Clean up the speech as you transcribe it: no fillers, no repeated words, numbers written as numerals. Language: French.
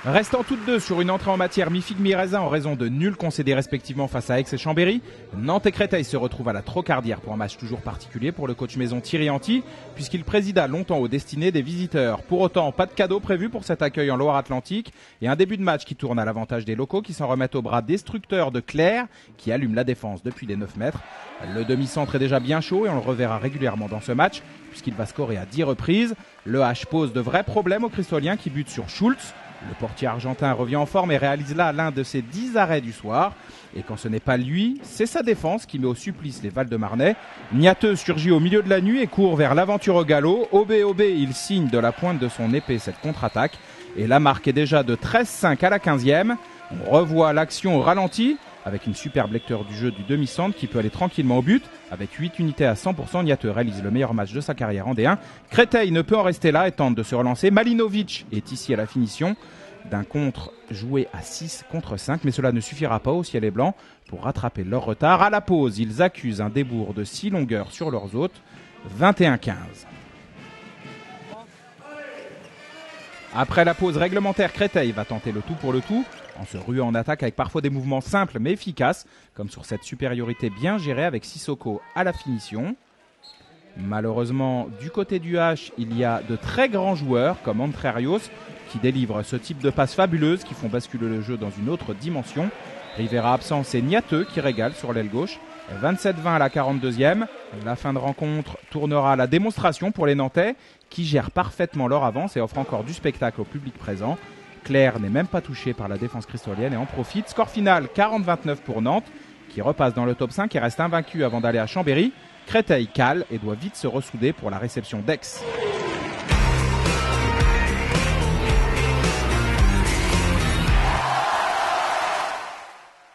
Restant toutes deux sur une entrée en matière mi-figue mi-raisin en raison de nuls concédés respectivement face à Aix et Chambéry, Nantes et Créteil se retrouvent à la Trocardière pour un match toujours particulier pour le coach maison Thierry Anti, puisqu'il présida longtemps aux destinées des visiteurs. Pour autant, pas de cadeau prévu pour cet accueil en Loire-Atlantique et un début de match qui tourne à l'avantage des locaux qui s'en remettent au bras destructeur de Claire qui allume la défense depuis les 9 mètres. Le demi-centre est déjà bien chaud et on le reverra régulièrement dans ce match puisqu'il va scorer à 10 reprises. Le H pose de vrais problèmes aux Cristoliens qui butent sur Schultz. Le portier argentin revient en forme et réalise là l'un de ses 10 arrêts du soir. Et quand ce n'est pas lui, c'est sa défense qui met au supplice les Val-de-Marnais. Niateux surgit au milieu de la nuit et court vers l'aventure au galop. Obé, il signe de la pointe de son épée cette contre-attaque. Et la marque est déjà de 13-5 à la 15e. On revoit l'action au ralenti avec une superbe lecture du jeu du demi-centre qui peut aller tranquillement au but. Avec 8 unités à 100%, Niateux réalise le meilleur match de sa carrière en D1. Créteil ne peut en rester là et tente de se relancer. Malinovic est ici à la finition d'un contre joué à 6 contre 5, mais cela ne suffira pas au ciel et blanc pour rattraper leur retard. À la pause, ils accusent un débours de 6 longueurs sur leurs hôtes, 21-15. Après la pause réglementaire, Créteil va tenter le tout pour le tout, en se ruant en attaque avec parfois des mouvements simples mais efficaces, comme sur cette supériorité bien gérée avec Sissoko à la finition. Malheureusement, du côté du H, il y a de très grands joueurs comme Entrerios qui délivrent ce type de passes fabuleuses qui font basculer le jeu dans une autre dimension. Rivera absent, c'est Niateux qui régale sur l'aile gauche. 27-20 à la 42e. La fin de rencontre tournera à la démonstration pour les Nantais qui gèrent parfaitement leur avance et offrent encore du spectacle au public présent. Claire n'est même pas touché par la défense cristolienne et en profite. Score final 40-29 pour Nantes qui repasse dans le top 5 et reste invaincu avant d'aller à Chambéry. Créteil cale et doit vite se ressouder pour la réception d'Aix.